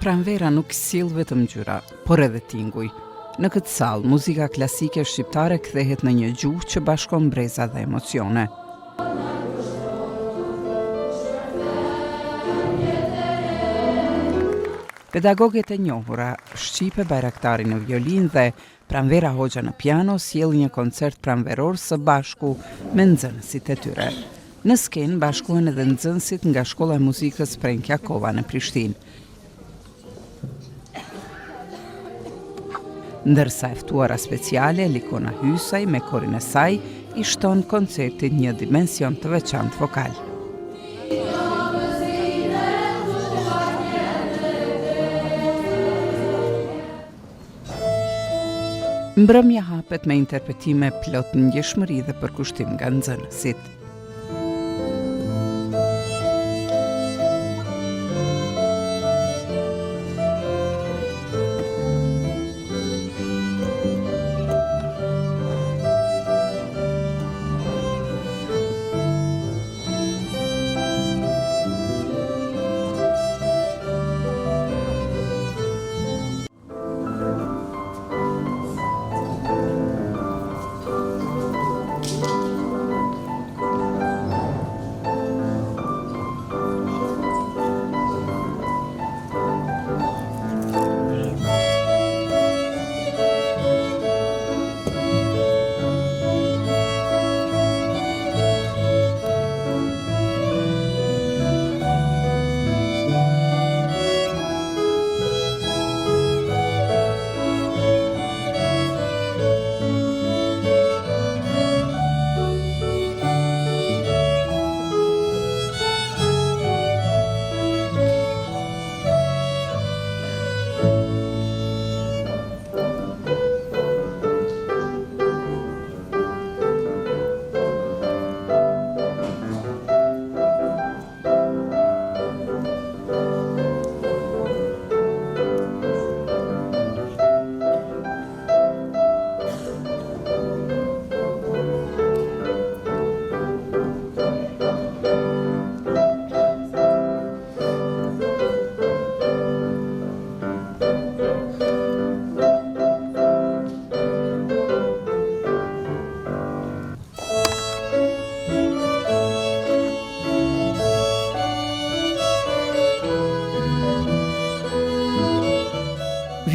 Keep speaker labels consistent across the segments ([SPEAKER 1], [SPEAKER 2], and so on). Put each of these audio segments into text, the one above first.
[SPEAKER 1] Pranvera nuk sill vetëm ngjyra, por edhe tinguj. Në këtë sallë, muzika klasike shqiptare kthehet në një gjuhë që bashkon breza dhe emocione. Pedagoget e njohura, Shqipe Bajraktari në violin dhe Pranvera Hoxha në piano sjell një koncert pranveror së bashku me nxënësit e tyre. Në skenë bashkohen edhe nxënësit nga Shkolla e Muzikës Prenkja Kova në Prishtinë. Ndërsa e ftuara speciale Likona Hysaj me korin e saj i shton koncertit një dimension të veçantë vokal. Mbrëmja hapet me interpretime plot ndjeshmëri dhe përkushtim nga nxënësit.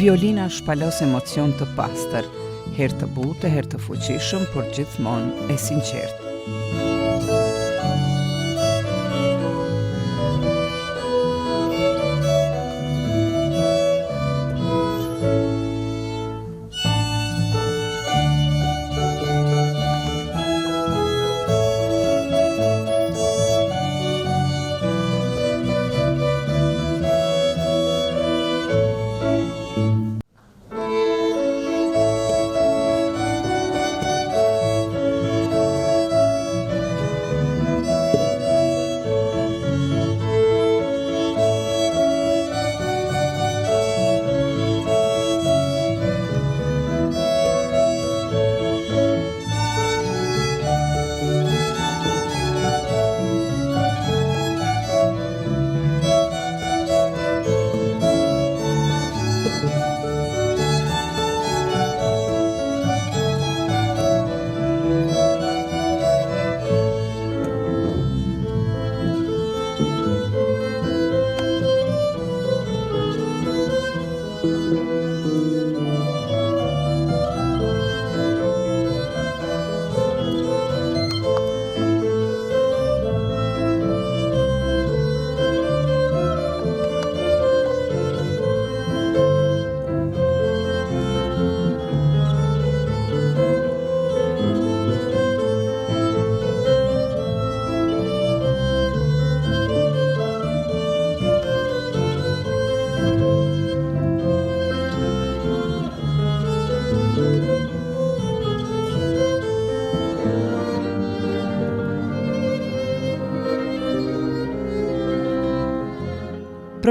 [SPEAKER 1] Violina shpalos emocion të pastër, herë të butë, herë të fuqishëm, por gjithmonë e sinqertë.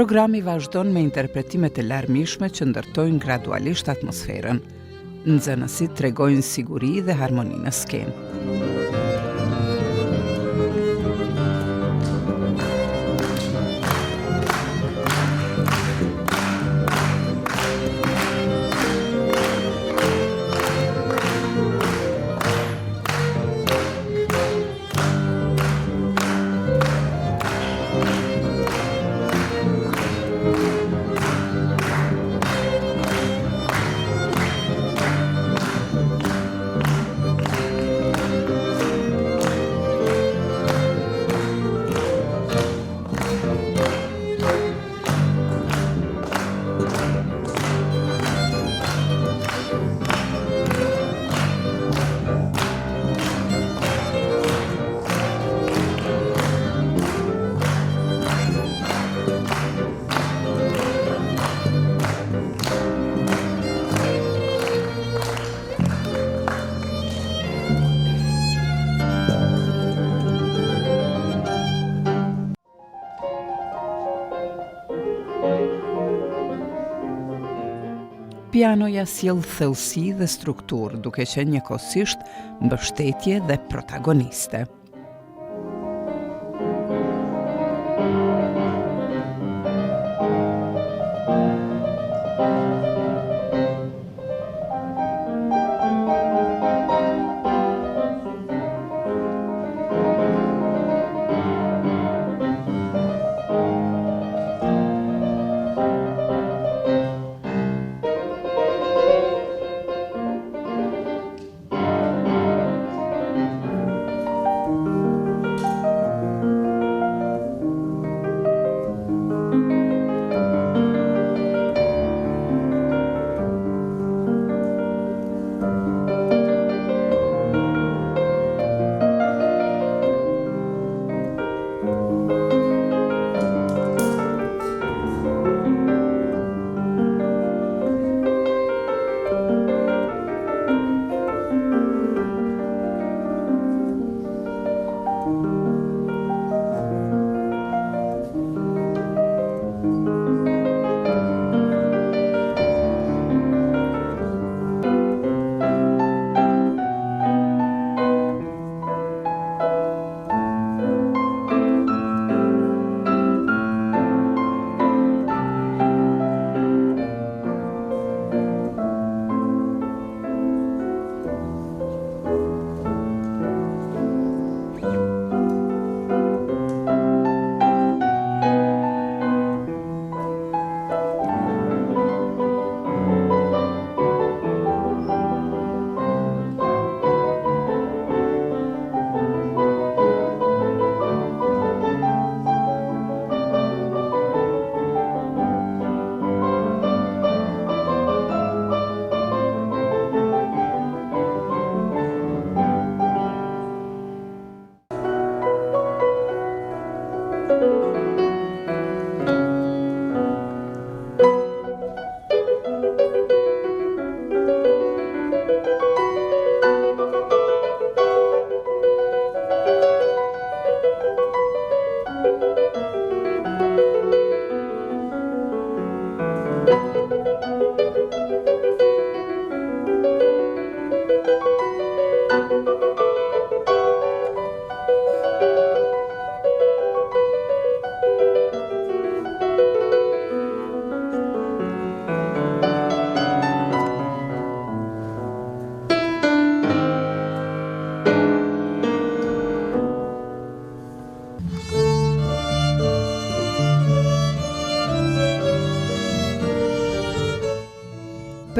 [SPEAKER 1] Programi vazhdon me interpretimet e larmishme që ndërtojnë gradualisht atmosferën. Nxënësit tregojnë siguri dhe harmoni në skenë. Pianoja sjell thellësi dhe strukturë, duke qenë njëkohësisht mbështetje dhe protagoniste.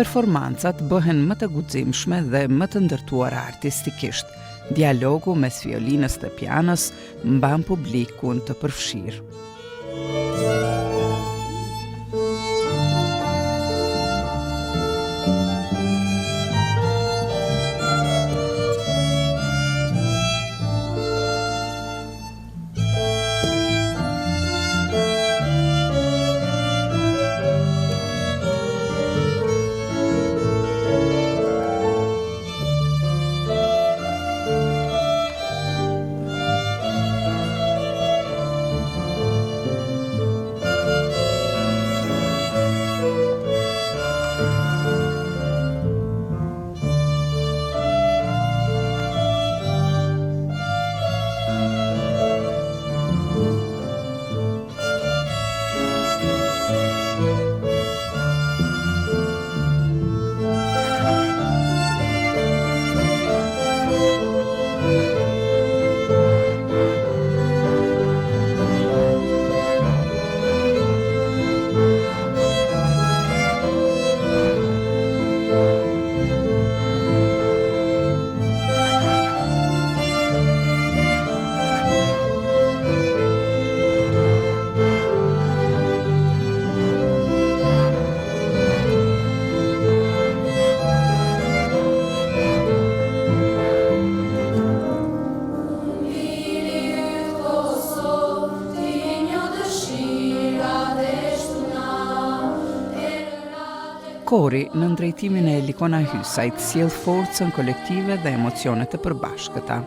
[SPEAKER 1] Performancat bëhen më të guximshme dhe më të ndërtuara artistikisht. Dialogu mes violinës dhe pianos mban publikun të përfshirë. Kori, në drejtimin e Elikona Hysajt, sjell forcën kolektive dhe emocione të përbashkëta.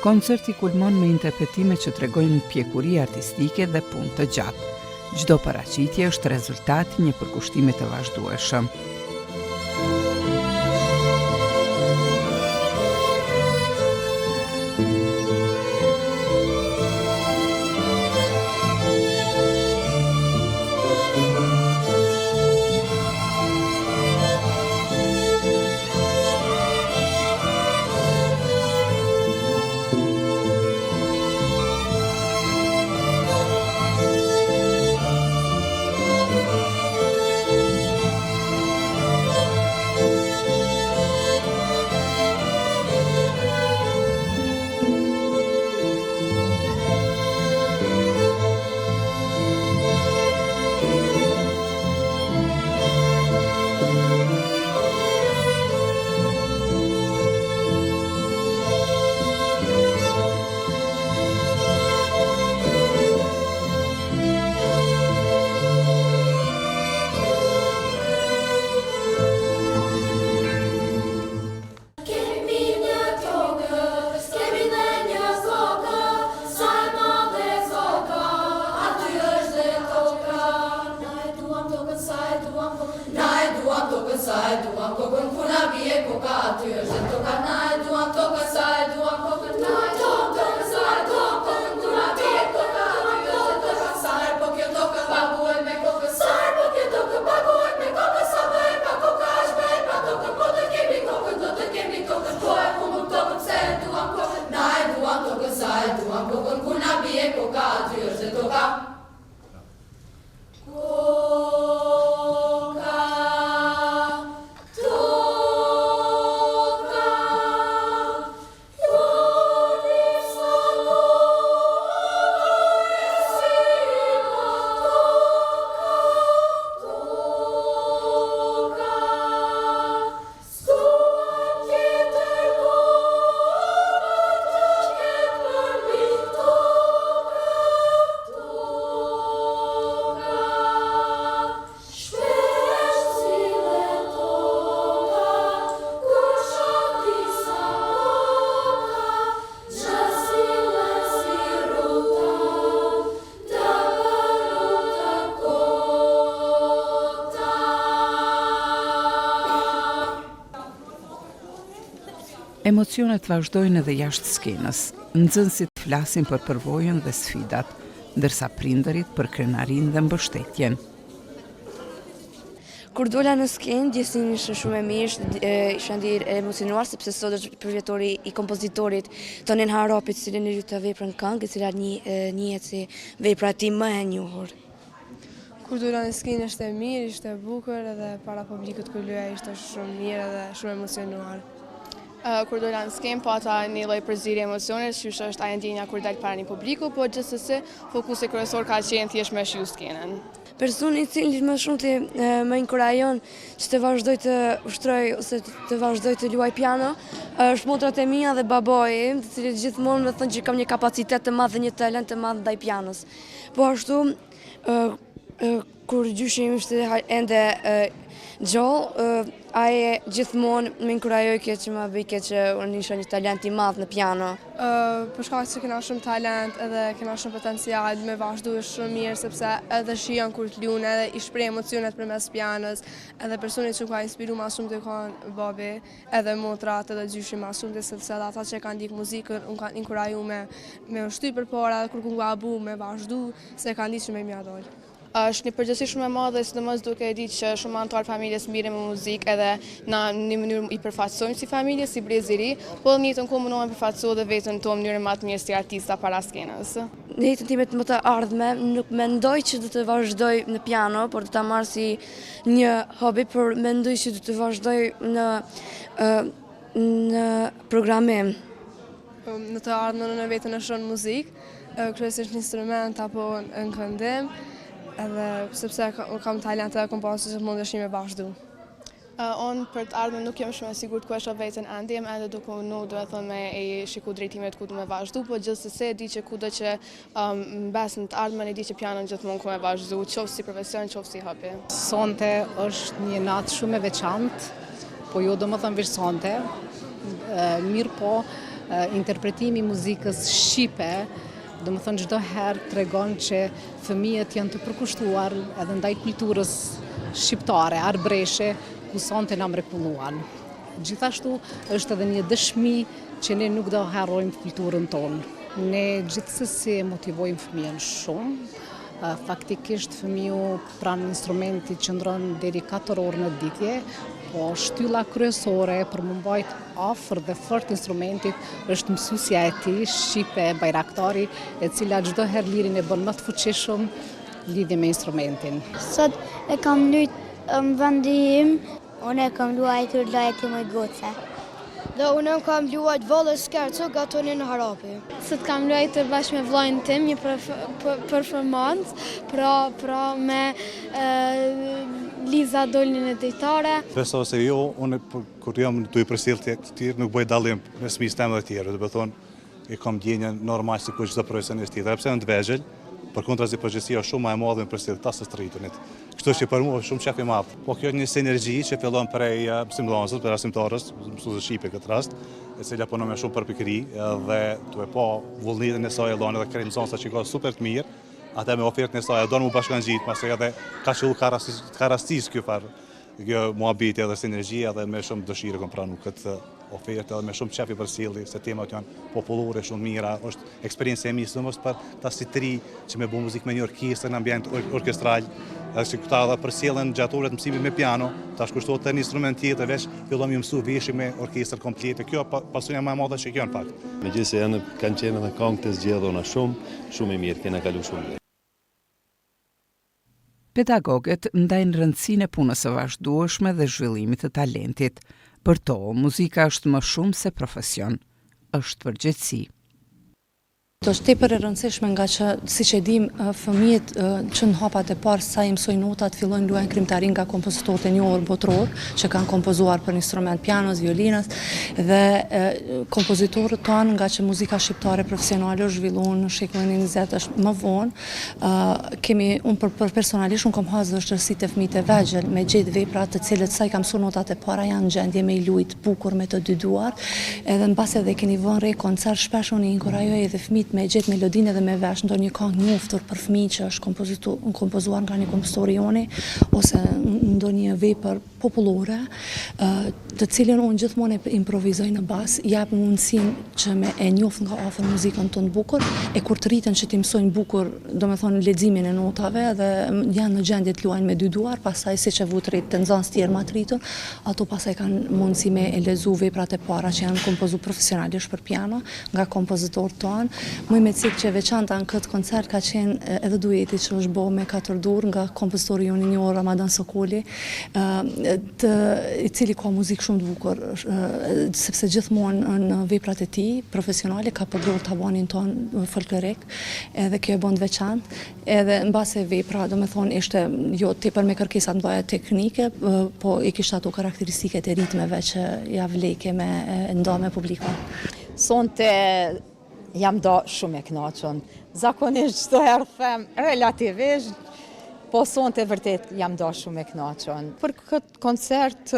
[SPEAKER 1] Koncerti kulmon me interpretime që tregojnë pjekuri artistike dhe punë të gjatë. Çdo paraqitje është rezultati një përkushtimi të vazhdueshëm. Emocionet vazhdojnë edhe jashtë skenës. Nxënësit flasin për përvojën dhe sfidat, ndërsa prindërit për krenarinë dhe mbështetjen.
[SPEAKER 2] Kur dola në skenë, ndjesin ishte shumë e mirë, isha ndjer emocionuar sepse sot është përvjetori i kompozitorit Tonin Harapit, i cili nërita veprën këngë, e cila njihet si vepra e tij më e njohur.
[SPEAKER 3] Kur dola në skenë ishte mirë, ishte bukur edhe para publikut kur luaj ishte shumë mirë edhe shumë emocionuar.
[SPEAKER 4] Kur dola në skenë, pata një lloj përzierje emocionesh, që është ajo ndjenja kur dal para një publiku, po gjithsesi fokusi kryesor ka qenë thjesht me shiu skenën.
[SPEAKER 2] Personi i cili më shumë më inkurajon që të vazhdoj të ushtroj ose të vazhdoj të luaj piano, është motrat e mia dhe babai, të cilët gjithmonë më thonë që kam një kapacitet të madh dhe një talent të madh ndaj pianos. Po ashtu kur gjyshim ishte ende gjallë, ai gjithmonë më inkurajoi që më bëj që unë isha një talent i madh në piano.
[SPEAKER 3] Për shkak se kena shumë talent edhe kena shumë potencial, me vazhdu shumë mirë sepse edhe shijon kur të luan edhe i shpreh emocionet përmes pianos, edhe personit që ka inspiruar më shumë të kanë babi, edhe motrat edhe gjyshi më shumë sepse edhe ata që kanë ndjek muzikën, unë kanë inkurajuar me ushty përpara kur ku gabu me vazhdu se kanë ditë që më mja dal.
[SPEAKER 4] Është një përgjegjësi shumë e madhe, sidomos duke e ditë që shumë anëtar familjes mirë me muzikë edhe na në një mënyrë i përfaqësojmë si familje, si brez i ri, po në njëjtën kohë mundohem përfaqësoj dhe veten tonë në mënyrë më të mirë si artista para skenës.
[SPEAKER 2] Në jetën time më të ardhme, nuk mendoj që do të vazhdoj në piano, por do ta marr si një hobi, por mendoj që do të vazhdoj në programim.
[SPEAKER 3] Në të ardhmen në vetën e shoh muzikë, kryesisht në instrument apo në këndim, edhe sepse kam talent edhe kom pasur që mund të me vazhdu.
[SPEAKER 4] Unë për të ardhmen nuk jam shumë e sigurt ku e shoh veten ende, jam edhe duke do të thonë me e shiku drejtimet ku do me vazhdu, po gjithsesi e di që kudo që mbas në të ardhmen e di që pianon gjithmonë ku me vazhdu, qoftë si profesion, qoftë si hobi.
[SPEAKER 5] Sonte është një natë shumë e veçantë, po jo domethënë veç sonte. Mirë po, interpretimi i muzikës shqipe, do më thënë çdo herë tregon që fëmijët janë të përkushtuar edhe ndaj kulturës shqiptare, arbreshe, ku sonte na mrekulluan. Gjithashtu është edhe një dëshmi që ne nuk do harrojmë kulturën tonë. Ne gjithsesi motivojmë fëmijën shumë. Faktikisht fëmiu pranë instrumentit qëndron deri 4 orë në ditje, po shtylla kryesore për më mbajt afër dhe fort instrumentit është mësuesja e tij, Shqipe Bajraktari, e cila çdo herë lirin e bën më të fuqishëm lidhje me instrumentin.
[SPEAKER 6] Sot e kam luajtur në vendin im, unë e kam luajtur lajtë me goca.
[SPEAKER 2] Dhe unë kam luajt volley skerco gatonin harapi.
[SPEAKER 7] Sot kam luajtur bashkë me vllajën tim një performancë, pra me Liza Dolnin e dejtare.
[SPEAKER 8] Besoj se jo, unë kur jam të i përcjell të tjerë nuk bëj dallim mes fëmijës tim dhe të tjerë. Do të thonë e kam ndjenjën normal si çdo profesionist tjetër. Pse në të vegjël, përkundrazi përgjegjësia është shumë më e madhe në përcjellje tas së rritunit. Kështu që për mua është shumë qef i madh. Po kjo është një sinergji që fillon prej mësimdhënësit, për arsimtarës, mësuesës shqipe këtë rast, e cila punon me shumë përpikëri dhe tuaj pa vullnetin e saj edhe krejt mësuesa që ka super të mirë, atë me ofertën e saj don mu bashkangjit, pasi edhe ka qenë ka rastis kjo muhabeti edhe sinergjia dhe me shumë dëshirë kam pranuar këtë ofertë edhe me shumë qef i përcjelli se temat janë popullore shumë mira, është eksperiencë e mirë mos për ta si të ri që me bëj muzikë me një orkestër në ambient orkestral, edhe që këta edhe përcjellen gjatë orëve të mësimit me piano, tash kushtohet të një instrument tjetër veç fillon më mësu veshim me orkestër komplete. Kjo pasionia më e madhe që kjo në fakt.
[SPEAKER 9] Megjithëse kanë qenë edhe këngë të zgjedhura shumë e mirë, kena kalu shumë mirë.
[SPEAKER 1] Pedagogët ndajnë rëndësinë e punës së vazhdueshme dhe zhvillimit të talentit. Për to, muzika është më shumë se profesion, është përgjithësi.
[SPEAKER 10] është tepër e rëndësishme nga që, siç e dim, fëmijët që në hapat e parë sa i mësojnë notat fillojnë luajnë krimptarin nga kompozitorët e njohur botror që kanë kompozuar për instrument pianos, violinës dhe kompozitorët tonë nga që muzika shqiptare profesionale është zhvilluar në shekullin e 20 është më vonë. Unë personalisht unë kam hasë dëshirësitë e fëmijët e vegjël me gjetë vepra të cilët sa i kam mësuar notat e para janë në gjendje me i luajt bukur me të dy duart, edhe mbas edhe keni vënë re koncert shpesh unë inkurajoj edhe fëmijët me gjetë melodinë edhe me vesh ndonjë këngë njoftur për fëmijë që është kompozuar nga një kompozitor joni ose ndonjë vepër popullore, të cilën unë gjithmonë e improvizoj në bas, jap mundësinë që me e njoft nga afër muzikën tonë bukur, e kur të rriten që ti mësojnë bukur, domethënë leximin e notave dhe janë në gjendje të luajnë me dy duar, pastaj siç e vut rrit të nxënës tjerë më të rritur, ato pastaj kanë mundësi me e lezu veprat e para që janë kompozuar profesionalisht për piano nga kompozitorët tonë. Më me cikë që veçanta në këtë koncert ka qenë edhe dueti që është bo me 4 dur nga kompozitori jonë një orë Ramadan Sokoli, i cili ka muzikë shumë të bukur, sepse gjithmonë në veprat e tij profesionale ka përdorur tabanin tonë folklorik, edhe kjo e bën të veçantë, edhe mbase vepra, domethënë ishte jo tepër me kërkesa të mëdha teknike, po i kishte ato karakteristikat e ritmeve që ja vleke me nda me publikun.
[SPEAKER 11] Sonte jam do shumë e kënaqur. Zakonisht çdo herë them relativisht, po sonte vërtet jam do shumë e kënaqur. Për këtë koncert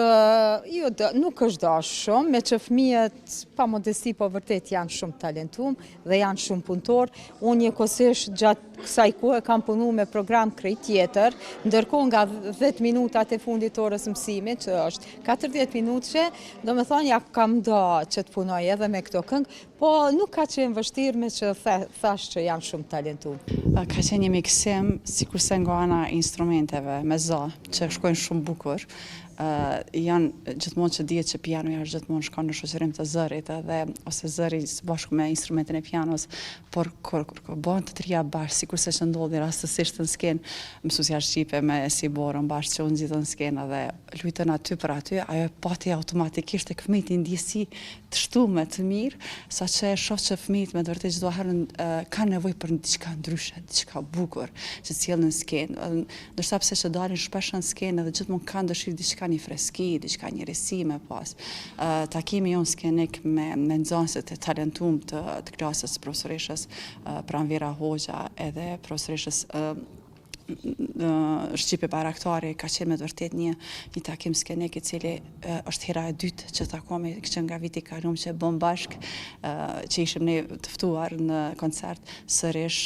[SPEAKER 11] nuk është do shumë, me që fëmijët pa modesti po vërtet janë shumë talentuar dhe janë shumë punëtor. Unë njëkohësisht gjatë kësaj kohe kam punu me program krejt tjetër, ndërkohë nga 10 minutat e fundit orës mësimit, që është 40 minutëshe, do me thonë ja kam do që të punoj edhe me këto këngë, po nuk ka qenë vështirë me që thash që janë shumë talentuar.
[SPEAKER 12] Ka qenë një miksim, sikurse nga ana instrumenteve me zë, që shkojnë shumë bukur. Janë gjithmonë që dihet që pianoja është gjithmonë shkon në shoqërim të zërit edhe ose zëri së bashku me instrumentin e pianos, por kur bëhen të trija bashkë, sikurse që ndodhi rastësisht në skenë mësuesja shqipe me si borën bashkë që u nxitën në skenë dhe luajtën aty për aty, ajo pati automatikisht tek fëmijët një ndjesi të shtume të mirë, saqë e shoh që fëmijët me të vërtetë çdo herë kanë nevojë për diçka ndryshe, diçka bukur që sjellën në skenë. Ndoshta pse që dalin shpesh në skenë dhe gjithmonë kanë dëshirë diçka një freski, diçka një risi me pas. Takimi jonë skenik me nxënësit e talentuar të klasës profesoreshës Pranvera Hoxha edhe profesoreshës Shqipe Baraktari ka qenë me të vërtet një takim skenik i cili është hera e dytë që takome që nga viti kalum që bëm bashk që ishim ne të ftuar në koncert sërish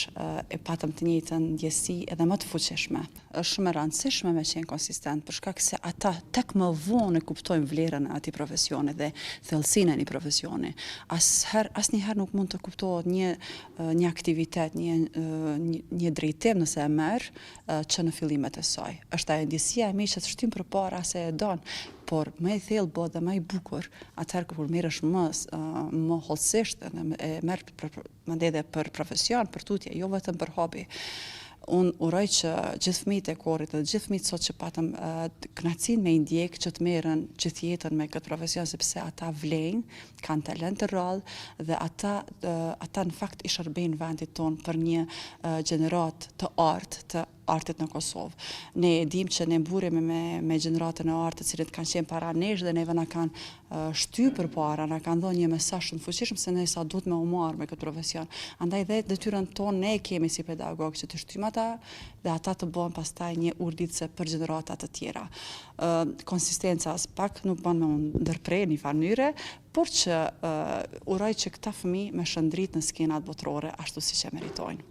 [SPEAKER 12] e patëm të njëjtën ndjesi edhe më të fuqishme. Është shumë e rëndësishme me qenë konsistent për shkak se ata tek më vonë kuptojnë vlerën e atij profesioni dhe thellësinë e një profesioni. Asnjëherë nuk mund të kuptohet një aktivitet, një drejtim nëse e merr që në fillimet e saj. Është ajo ndjesia e mi që të shtym përpara se e don, por më e thellë bëhet dhe më i bukur atëherë kur merresh më hollësisht dhe e merr mandej edhe për profesion, për tutje, jo vetëm për hobi. Unë uroj që gjithë fëmijët e korit dhe gjithë fëmijët sot që patëm kënaqësinë me i ndjek që të merren gjithë jetën me këtë profesion sepse ata vlejnë, kanë talent të rrallë dhe ata në fakt i shërbejnë vendit tonë për një gjenerat të artit në Kosovë. Ne e dim që ne mburemi me gjeneratën e artit, të cilët kanë qenë para nesh dhe neve na kanë shtyr përpara, na kanë dhënë një mesazh shumë të fuqishëm se ne sa duhet me u marr me këtë profesion. Andaj dhe detyrën tonë ne kemi si pedagog që të shtyjmë ata dhe ata të bëhen pastaj një urdhëtse për gjenerata të tjera. Konsistenca as pak nuk bën me u ndërprer në farë mënyre, por që uroj që këta fëmijë me shëndrit në skenat botërore ashtu siç e meritojnë.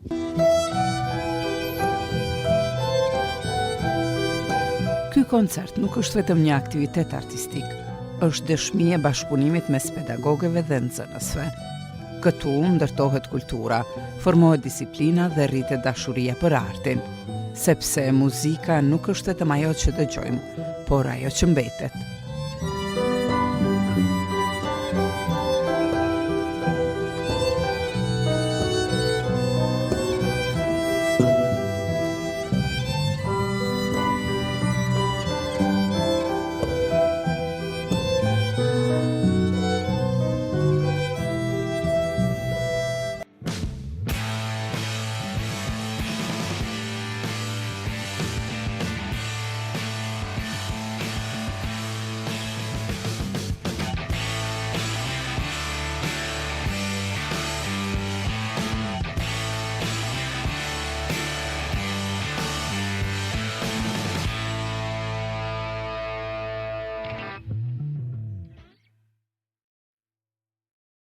[SPEAKER 1] Ky koncert nuk është vetëm një aktivitet artistik, është dëshmi e bashkëpunimit mes pedagogëve dhe nxënësve. Këtu ndërtohet kultura, formohet disiplina dhe rritet dashuria për artin, sepse muzika nuk është vetëm ajo që dëgjojmë, por ajo që mbetet.